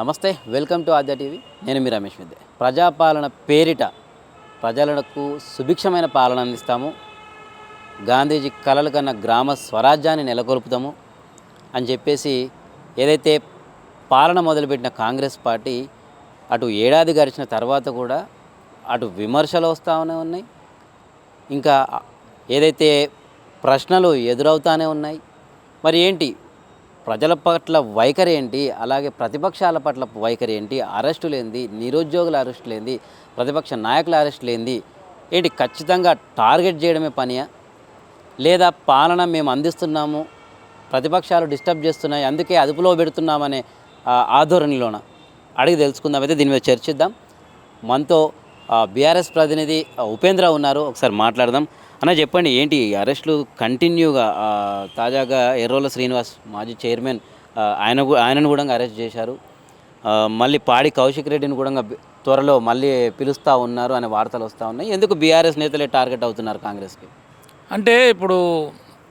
నమస్తే, welcome to Aadya TV. నేను మీ రమేష్ మిద్దే. ప్రజాపాలన పేరిట ప్రజలకు సుభిక్షమైన పాలన అందిస్తాము, గాంధీజీ కలలు కన్న గ్రామ స్వరాజ్యాన్ని నెలకొల్పుతాము అని చెప్పేసి ఏదైతే పాలన మొదలుపెట్టిన కాంగ్రెస్ పార్టీ అటు ఏడాది గడిచిన తర్వాత కూడా అటు విమర్శలు వస్తూనే ఉన్నాయి, ఇంకా ఏదైతే ప్రశ్నలు ఎదురవుతూనే ఉన్నాయి. మరి ఏంటి ప్రజల పట్ల వైఖరి ఏంటి, అలాగే ప్రతిపక్షాల పట్ల వైఖరి ఏంటి, అరెస్టులు ఏంది, నిరుద్యోగుల అరెస్టులు ఏంది, ప్రతిపక్ష నాయకుల అరెస్టులు ఏంది, ఏంటి ఖచ్చితంగా టార్గెట్ చేయడమే పనియా, లేదా పాలన మేము అందిస్తున్నాము ప్రతిపక్షాలు డిస్టర్బ్ చేస్తున్నాయి అందుకే అదుపులో పెడుతున్నామనే ఆధోరణిలోన అడిగి తెలుసుకుందాం. అయితే దీని మీద చర్చిద్దాం. మనతో బీఆర్ఎస్ ప్రతినిధి ఉపేంద్ర ఉన్నారు, ఒకసారి మాట్లాడదాం. అన్న చెప్పండి, ఏంటి అరెస్టులు కంటిన్యూగా? తాజాగా ఎర్రోల శ్రీనివాస్ మాజీ చైర్మన్ ఆయనను కూడా అరెస్ట్ చేశారు. మళ్ళీ పాడి కౌశిక్ రెడ్డిని కూడా త్వరలో మళ్ళీ పిలుస్తూ ఉన్నారు అనే వార్తలు వస్తూ ఉన్నాయి. ఎందుకు బీఆర్ఎస్ నేతలే టార్గెట్ అవుతున్నారు కాంగ్రెస్కి? అంటే ఇప్పుడు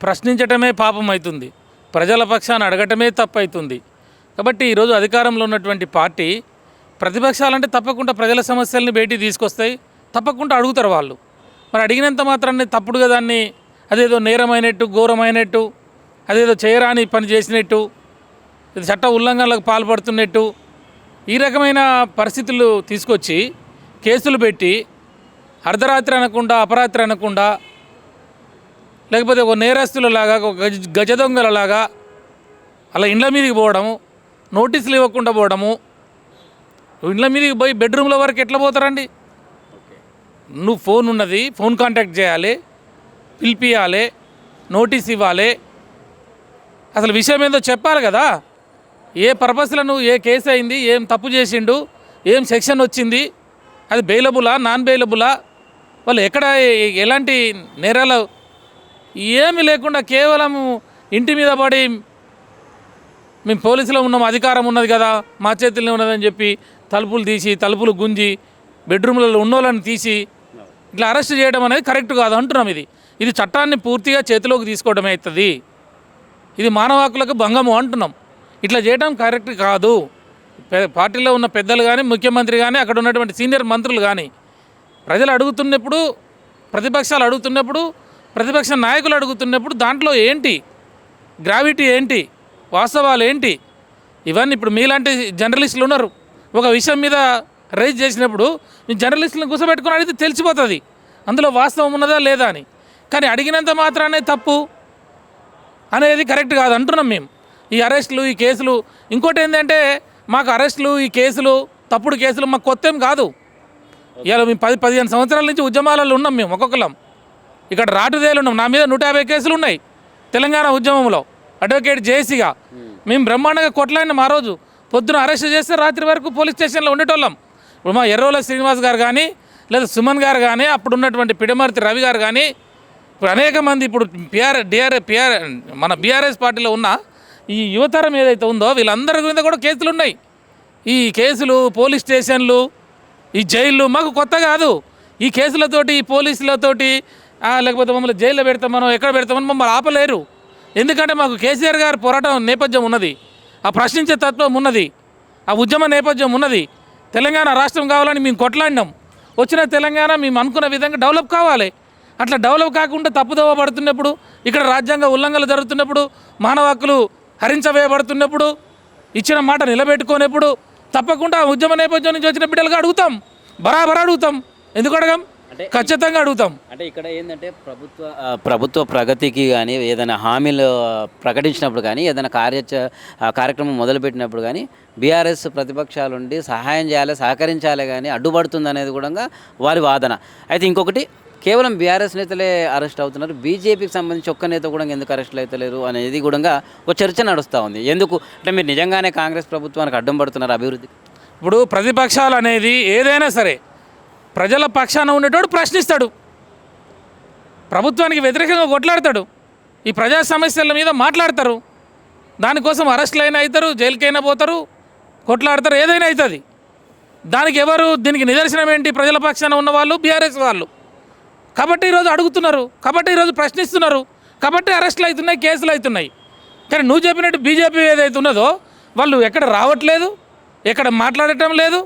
ప్రశ్నించటమే పాపం అవుతుంది, ప్రజల పక్షాన్ని అడగటమే తప్పు అవుతుంది. కాబట్టి ఈరోజు అధికారంలో ఉన్నటువంటి పార్టీ ప్రతిపక్షాలంటే తప్పకుండా ప్రజల సమస్యల్ని బయటికి తీసుకొస్తాయి, తప్పకుండా అడుగుతారు వాళ్ళు. మరి అడిగినంత మాత్రాన్ని తప్పుడుగా దాన్ని అదేదో నేరమైనట్టు, ఘోరమైనట్టు, అదేదో చేయరాని పని చేసినట్టు, ఇది చట్ట ఉల్లంఘనలకు పాల్పడుతున్నట్టు ఈ రకమైన పరిస్థితులు తీసుకొచ్చి కేసులు పెట్టి అర్ధరాత్రి అనకుండా, అపరాత్రి అనకుండా, లేకపోతే ఒక నేరస్తులలాగా, ఒక గజ దొంగలలాగా అలా ఇండ్ల మీదకి పోవడము, నోటీసులు ఇవ్వకుండా పోవడము. ఇండ్ల మీదకి పోయి బెడ్రూమ్ల వరకు ఎట్లా పోతారండి? నువ్వు ఫోన్ ఉన్నది, ఫోన్ కాంటాక్ట్ చేయాలి, పిలిపియాలి, నోటీస్ ఇవ్వాలి, అసలు విషయం ఏందో చెప్పాలి కదా. ఏ పర్పస్లో నువ్వు, ఏ కేసు అయింది, ఏం తప్పు చేసిండు, ఏం సెక్షన్ వచ్చింది, అది బెయిలబులా, నాన్ బెయిలబులా, వాళ్ళు ఎక్కడ ఎలాంటి నేరాలు ఏమీ లేకుండా కేవలం ఇంటి మీద పడి మేము పోలీసులో ఉన్నాం, అధికారం ఉన్నది కదా, మా చేతుల్లో ఉన్నదని చెప్పి తలుపులు తీసి, తలుపులు గుంజి, బెడ్రూమ్లలో ఉన్నోళ్ళని తీసి ఇట్లా అరెస్ట్ చేయడం అనేది కరెక్ట్ కాదు అంటున్నాం. ఇది చట్టాన్ని పూర్తిగా చేతిలోకి తీసుకోవడమే అవుతుంది, ఇది మానవ హక్కులకు భంగము అంటున్నాం. ఇట్లా చేయడం కరెక్ట్ కాదు. పార్టీలో ఉన్న పెద్దలు కానీ, ముఖ్యమంత్రి కానీ, అక్కడ ఉన్నటువంటి సీనియర్ మంత్రులు కానీ ప్రజలు అడుగుతున్నప్పుడు, ప్రతిపక్షాలు అడుగుతున్నప్పుడు, ప్రతిపక్ష నాయకులు అడుగుతున్నప్పుడు దాంట్లో ఏంటి గ్రావిటీ, ఏంటి వాస్తవాలు ఏంటి, ఇవన్నీ ఇప్పుడు మీలాంటి జర్నలిస్టులు ఉన్నారు. ఒక విషయం మీద రైజ్ చేసినప్పుడు మీ జర్నలిస్టులను కూర్చోబెట్టుకుని అడిగితే తెలిసిపోతుంది అందులో వాస్తవం ఉన్నదా లేదా అని. కానీ అడిగినంత మాత్రానే తప్పు అనేది కరెక్ట్ కాదు అంటున్నాం మేము. ఈ అరెస్టులు, ఈ కేసులు, ఇంకోటి ఏంటంటే మాకు అరెస్టులు, ఈ కేసులు, తప్పుడు కేసులు మాకు కొత్త ఏం కాదు. ఇలా మేము 10-15 సంవత్సరాల నుంచి ఉద్యమాలలో ఉన్నాం. మేము ఒక్కొక్కలం ఇక్కడ రాటుదేలు ఉన్నాం. నా మీద 150 కేసులు ఉన్నాయి తెలంగాణ ఉద్యమంలో అడ్వకేట్ జేసీగా. మేము బ్రహ్మాండంగా కొట్లాడినాం. ఆ రోజు పొద్దున అరెస్ట్ చేస్తే రాత్రి వరకు పోలీస్ స్టేషన్లో ఉండేటోళ్ళం. ఇప్పుడు మా ఎర్రోల శ్రీనివాస్ గారు కానీ, లేదా సుమన్ గారు కానీ, అప్పుడు ఉన్నటువంటి పిడమర్తి రవి గారు కానీ, ఇప్పుడు అనేక మంది ఇప్పుడు మన బీఆర్ఎస్ పార్టీలో ఉన్న ఈ యువతరం ఏదైతే ఉందో వీళ్ళందరి మీద కూడా కేసులు ఉన్నాయి. ఈ కేసులు, పోలీస్ స్టేషన్లు, ఈ జైళ్ళు మాకు కొత్త కాదు. ఈ కేసులతోటి, ఈ పోలీసులతోటి, లేకపోతే మమ్మల్ని జైల్లో పెడతామనో ఎక్కడ పెడతామని మమ్మల్ని ఆపలేరు. ఎందుకంటే మాకు కేసీఆర్ గారి పోరాటం నేపథ్యం ఉన్నది, ఆ ప్రశ్నించే తత్వం ఉన్నది, ఆ ఉద్యమ నేపథ్యం ఉన్నది. తెలంగాణ రాష్ట్రం కావాలని మేము కొట్లాడినాం. వచ్చిన తెలంగాణ మేము అనుకున్న విధంగా డెవలప్ కావాలి. అట్లా డెవలప్ కాకుండా తప్పుదోవ పడుతున్నప్పుడు, ఇక్కడ రాజ్యాంగ ఉల్లంఘనలు జరుగుతున్నప్పుడు, మానవ హక్కులు హరించవేయబడుతున్నప్పుడు, ఇచ్చిన మాట నిలబెట్టుకునేప్పుడు తప్పకుండా ఉద్యమ నేపథ్యం నుంచి వచ్చిన బిడ్డలుగా అడుగుతాం, బరాబర్ అడుగుతాం. ఎందుకు అడగం? ఖచ్చితంగా అడుగుతాం. అంటే ఇక్కడ ఏంటంటే ప్రభుత్వ ప్రగతికి కానీ, ఏదైనా హామీలు ప్రకటించినప్పుడు కానీ, ఏదైనా కార్యక్రమం మొదలుపెట్టినప్పుడు కానీ బీఆర్ఎస్ ప్రతిపక్షాలు ఉండి సహాయం చేయాలి, సహకరించాలి, కానీ అడ్డుపడుతుంది అనేది కూడా వారి వాదన. అయితే ఇంకొకటి, కేవలం బీఆర్ఎస్ నేతలే అరెస్ట్ అవుతున్నారు, బీజేపీకి సంబంధించి ఒక్క నేత కూడా ఎందుకు అరెస్టులు అవుతలేరు అనేది కూడా ఒక చర్చ నడుస్తూ ఉంది. ఎందుకు అంటే మీరు నిజంగానే కాంగ్రెస్ ప్రభుత్వానికి అడ్డం పడుతున్నారు అభివృద్ధికి? ఇప్పుడు ప్రతిపక్షాలు అనేది ఏదైనా సరే ప్రజల పక్షాన ఉండేటోడు ప్రశ్నిస్తాడు, ప్రభుత్వానికి వ్యతిరేకంగా కొట్లాడతాడు, ఈ ప్రజా సమస్యల మీద మాట్లాడతారు. దానికోసం అరెస్టులు అయినా అవుతారు, జైలుకైనా పోతారు, కొట్లాడతారు, ఏదైనా అవుతుంది. దీనికి నిదర్శనం ఏంటి? ప్రజల పక్షాన ఉన్న వాళ్ళు బీఆర్ఎస్ వాళ్ళు. కాబట్టి ఈరోజు అడుగుతున్నారు, కాబట్టి ఈరోజు ప్రశ్నిస్తున్నారు, కాబట్టి అరెస్టులు అవుతున్నాయి, కేసులు అవుతున్నాయి. కానీ నువ్వు చెప్పినట్టు బీజేపీ ఏదైతే ఉన్నదో వాళ్ళు ఎక్కడ రావట్లేదు, ఇక్కడ మాట్లాడటం లేదు,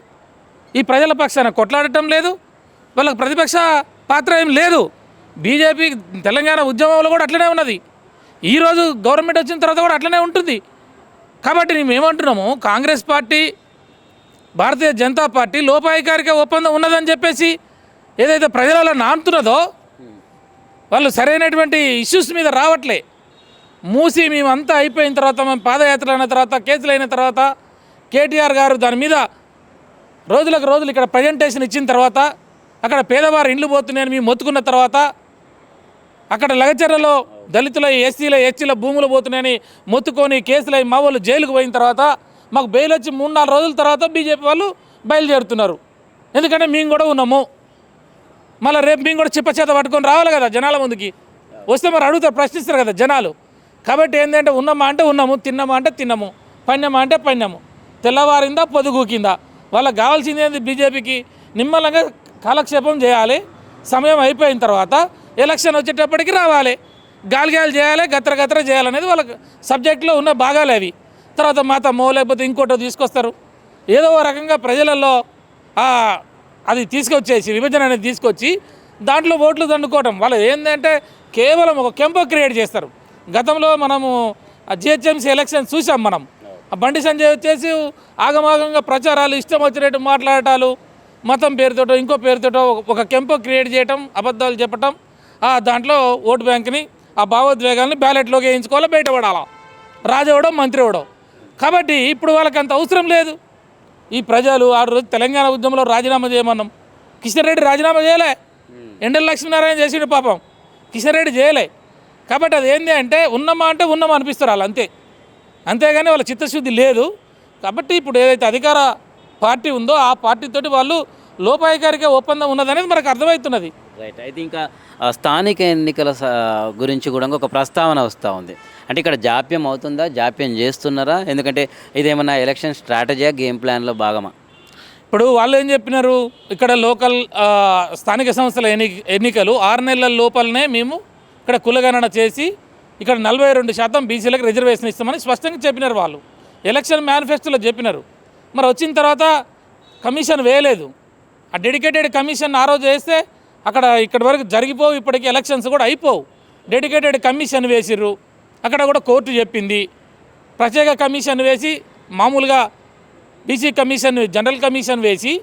ఈ ప్రజల పక్షాన కొట్లాడటం లేదు, వాళ్ళకి ప్రతిపక్ష పాత్ర ఏం లేదు. బీజేపీ తెలంగాణ ఉద్యమంలో కూడా అట్లనే ఉన్నది, ఈరోజు గవర్నమెంట్ వచ్చిన తర్వాత కూడా అట్లనే ఉంటుంది. కాబట్టి మేము ఏమంటున్నాము, కాంగ్రెస్ పార్టీ, భారతీయ జనతా పార్టీ లోపాయికారిక ఒప్పందం ఉన్నదని చెప్పేసి ఏదైతే ప్రజలలో నానుతున్నదో వాళ్ళు సరైనటువంటి ఇష్యూస్ మీద రావట్లే. మూసి మేమంతా అయిపోయిన తర్వాత, మేము పాదయాత్రలు అయిన తర్వాత, కేసులు అయిన తర్వాత, కేటీఆర్ గారు దాని మీద రోజులకు రోజులు ఇక్కడ ప్రజెంటేషన్ ఇచ్చిన తర్వాత, అక్కడ పేదవారు ఇండ్లు పోతున్నాయని మేము మొత్తుకున్న తర్వాత, అక్కడ లగచర్లలో దళితుల, ఎస్సీల, ఎస్టీల భూములు పోతున్నాయని మొత్తుకొని కేసులై మా వాళ్ళు జైలుకు పోయిన తర్వాత, మాకు బెయిల్ వచ్చి 3-4 రోజుల తర్వాత బీజేపీ వాళ్ళు బయలుదేరుతున్నారు. ఎందుకంటే మేము కూడా ఉన్నాము, మళ్ళీ రేపు మేము కూడా చిప్పచేత పట్టుకొని రావాలి కదా జనాల ముందుకి. వస్తే మరి అడుగుతారు, ప్రశ్నిస్తారు కదా జనాలు. కాబట్టి ఏంటంటే ఉన్నామా అంటే ఉన్నాము, తిన్నామా అంటే తిన్నాము, పన్నామా అంటే పన్నాము, తెల్లవారిందా పొదుగు కింద. వాళ్ళకి కావాల్సింది ఏంది, బీజేపీకి నిమ్మలంగా కాలక్షేపం చేయాలి, సమయం అయిపోయిన తర్వాత ఎలక్షన్ వచ్చేటప్పటికి రావాలి, గాలిగాలు చేయాలి, గత్ర చేయాలనేది వాళ్ళకి సబ్జెక్టులో ఉన్న భాగాలు అవి. తర్వాత మతమో లేకపోతే ఇంకోటో తీసుకొస్తారు, ఏదో ఒక రకంగా ప్రజలలో అది తీసుకొచ్చేసి విభజన అనేది తీసుకొచ్చి దాంట్లో ఓట్లు దండుకోవడం. వాళ్ళు ఏంటంటే కేవలం ఒక కెంపో క్రియేట్ చేస్తారు. గతంలో మనము జిహెచ్ఎంసీ ఎలక్షన్ చూసాం మనం. బండి సంజయ్ వచ్చేసి ఆగమాగంగా ప్రచారాలు, ఇష్టం వచ్చినట్టు మాట్లాడటాలు, మతం పేరుతోటో ఇంకో పేరుతోటో ఒక కెంపో క్రియేట్ చేయటం, అబద్ధాలు చెప్పటం, దాంట్లో ఓటు బ్యాంక్ని, ఆ భావోద్వేగాల్ని బ్యాలెట్లోకి వేయించుకోవాలో బయటపడాలా, రాజు అవడం మంత్రి అవడం. కాబట్టి ఇప్పుడు వాళ్ళకి అంత అవసరం లేదు. ఈ ప్రజలు ఆ రోజు తెలంగాణ ఉద్యమంలో రాజీనామా చేయమన్నాం, కిషన్ రెడ్డి రాజీనామా చేయలే, ఎండల లక్ష్మీనారాయణ చేసిండు పాపం, కిషన్ రెడ్డి చేయలే. కాబట్టి అది ఏంటి అంటే ఉన్నామా అంటే ఉన్నామా అనిపిస్తారు వాళ్ళు, అంతే. అంతేగాని వాళ్ళ చిత్తశుద్ధి లేదు. కాబట్టి ఇప్పుడు ఏదైతే అధికార పార్టీ ఉందో ఆ పార్టీతోటి వాళ్ళు లోపాయికారిక ఒప్పందం ఉన్నదనేది మనకు అర్థమవుతున్నది. రైట్. అయితే ఇంకా స్థానిక ఎన్నికల గురించి కూడా ఒక ప్రస్తావన వస్తూ ఉంది. అంటే ఇక్కడ జాప్యం అవుతుందా, జాప్యం చేస్తున్నారా? ఎందుకంటే ఇదేమన్నా ఎలక్షన్ స్ట్రాటజీయా, గేమ్ ప్లాన్లో భాగమా? ఇప్పుడు వాళ్ళు ఏం చెప్పినారు, ఇక్కడ లోకల్ స్థానిక సంస్థల ఎన్నికలు 6 నెలల లోపలనే మేము ఇక్కడ కులగణన చేసి ఇక్కడ 42% బీసీలకు రిజర్వేషన్ ఇస్తామని స్పష్టంగా చెప్పినారు వాళ్ళు. ఎలక్షన్ మేనిఫెస్టోలో చెప్పినారు. మరి వచ్చిన తర్వాత కమిషన్ వేయలేదు. ఆ డెడికేటెడ్ కమిషన్ ఆ రోజు వేస్తే ఇక్కడి వరకు జరిగిపోవు, ఇప్పటికీ ఎలక్షన్స్ కూడా అయిపోవు. డెడికేటెడ్ కమిషన్ వేసిర్రు, అక్కడ కూడా కోర్టు చెప్పింది. ప్రత్యేక కమిషన్ వేసి మామూలుగా బీసీ కమిషన్, జనరల్ కమిషన్ వేసి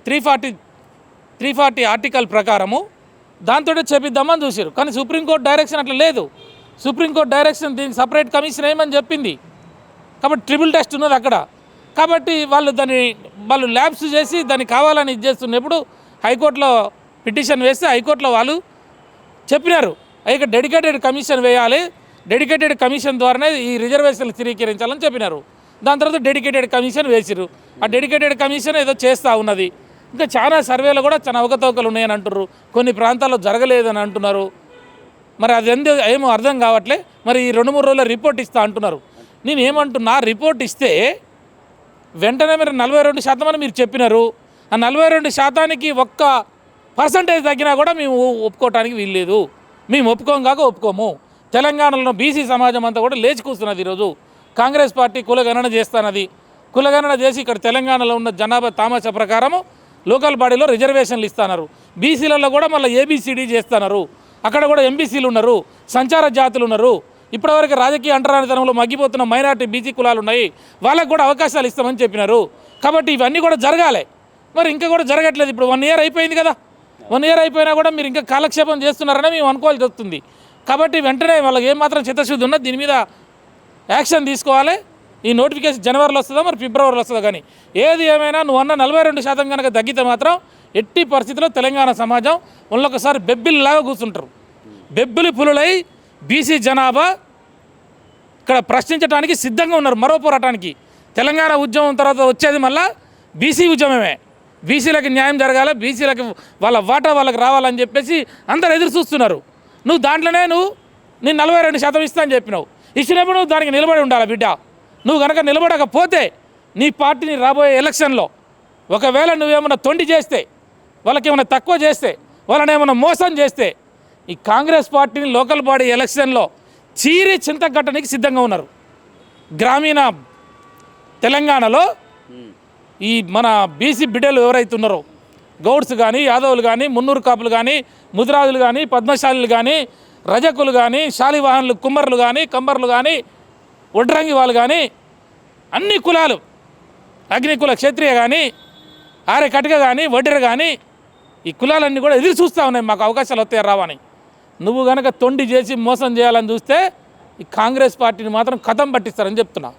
340 ఆర్టికల్ ప్రకారము దాంతో చేపిద్దామని చూసారు. కానీ సుప్రీంకోర్టు డైరెక్షన్ అట్లా లేదు. సుప్రీంకోర్టు డైరెక్షన్ దీనికి సపరేట్ కమిషన్ ఏమని చెప్పింది. కాబట్టి ట్రిపుల్ టెస్ట్ ఉన్నది అక్కడ. కాబట్టి వాళ్ళు ల్యాబ్స్ చేసి దాన్ని కావాలని ఇది చేస్తున్నప్పుడు హైకోర్టులో పిటిషన్ వేస్తే హైకోర్టులో వాళ్ళు చెప్పినారు, ఇక డెడికేటెడ్ కమిషన్ వేయాలి, డెడికేటెడ్ కమిషన్ ద్వారానే ఈ రిజర్వేషన్లు స్థిరీకరించాలని చెప్పినారు. దాని తర్వాత డెడికేటెడ్ కమిషన్ వేసిరు. ఆ డెడికేటెడ్ కమిషన్ ఏదో చేస్తూ ఉన్నది. ఇంకా చాలా సర్వేలు కూడా చాలా అవకతవకలు ఉన్నాయని అంటున్నారు, కొన్ని ప్రాంతాల్లో జరగలేదని అంటున్నారు. మరి అది ఏమో అర్థం కావట్లే. మరి ఈ 2-3 రోజుల రిపోర్ట్ ఇస్తా అంటున్నారు. నేను ఏమంటున్నా, రిపోర్ట్ ఇస్తే వెంటనే మీరు 42% అని మీరు చెప్పినారు. ఆ 42%కి 1% తగ్గినా కూడా మేము ఒప్పుకోవటానికి వీల్లేదు. మేము ఒప్పుకోము. తెలంగాణలో బీసీ సమాజం అంతా కూడా లేచి కూస్తున్నది. ఈరోజు కాంగ్రెస్ పార్టీ కులగణన చేస్తున్నది. కులగణన చేసి ఇక్కడ తెలంగాణలో ఉన్న జనాభా తామాషా ప్రకారము లోకల్ బాడీలో రిజర్వేషన్లు ఇస్తున్నారు. బీసీలలో కూడా మళ్ళీ ఏబిసిడి చేస్తున్నారు. అక్కడ కూడా ఎంబీసీలు ఉన్నారు, సంచార జాతులు ఉన్నారు. ఇప్పటివరకు రాజకీయ అంటరానితనంలో మగ్గిపోతున్న మైనార్టీ బీసీ కులాలు ఉన్నాయి, వాళ్ళకు కూడా అవకాశాలు ఇస్తామని చెప్పినారు. కాబట్టి ఇవన్నీ కూడా జరగాలి. మరి ఇంకా కూడా జరగట్లేదు. ఇప్పుడు 1 year అయిపోయింది కదా, 1 year అయిపోయినా కూడా మీరు ఇంకా కాలక్షేపం చేస్తున్నారని మేము అనుకోవాల్సి వస్తుంది. కాబట్టి వెంటనే వాళ్ళకి ఏమాత్రం చిత్తశుద్ధి ఉన్నా దీని మీద యాక్షన్ తీసుకోవాలి. ఈ నోటిఫికేషన్ జనవరిలో వస్తుందా మరి ఫిబ్రవరిలో వస్తుందా, కానీ ఏది ఏమైనా నువ్వు అన్న 42% కనుక తగ్గితే మాత్రం ఎట్టి పరిస్థితుల్లో తెలంగాణ సమాజం ఒకసారి బెబ్బిల్లాగా కూర్చుంటారు. బెబ్బిలి పులులై బీసీ జనాభా ఇక్కడ ప్రశ్నించడానికి సిద్ధంగా ఉన్నారు. మరో పోరాటానికి తెలంగాణ ఉద్యమం తర్వాత వచ్చేది మళ్ళా బీసీ ఉద్యమమే. బీసీలకు న్యాయం జరగాలి, బీసీలకు వాళ్ళ వాటా వాళ్ళకి రావాలని చెప్పేసి అందరు ఎదురు చూస్తున్నారు. నువ్వు దాంట్లోనే నేను 42% ఇస్తా అని చెప్పినావు. ఇచ్చినప్పుడు నువ్వు దానికి నిలబడి ఉండాలి బిడ్డ. నువ్వు కనుక నిలబడకపోతే నీ పార్టీని రాబోయే ఎలక్షన్లో ఒకవేళ నువ్వేమన్నా తొండి చేస్తే, వాళ్ళకి ఏమైనా తక్కువ చేస్తే, వాళ్ళని ఏమైనా మోసం చేస్తే ఈ కాంగ్రెస్ పార్టీని లోకల్ బాడీ ఎలక్షన్లో చీరి చింతగట్టడానికి సిద్ధంగా ఉన్నారు. గ్రామీణ తెలంగాణలో ఈ మన బీసీ బిడ్డలు ఎవరైతే ఉన్నారో గౌడ్స్ కానీ యాదవులు కానీ మున్నూరు కాపులు కానీ ముదిరాజులు కానీ పద్మశాలులు కానీ రజకులు కానీ శాలివాహనులు కుమ్మరులు కానీ కంబర్లు కానీ వడ్రంగి వాళ్ళు కానీ అన్ని కులాలు అగ్నికుల క్షత్రియ కానీ ఆర్య కటిక కానీ వడ్డెర కానీ ఈ కులాలన్నీ కూడా ఎదురు చూస్తూ ఉన్నాయి మాకు అవకాశాలు వస్తాయి రావని. నువ్వు కనుక తొండి చేసి మోసం చేయాలని చూస్తే ఈ కాంగ్రెస్ పార్టీని మాత్రం కథం పట్టిస్తారని చెప్తున్నా.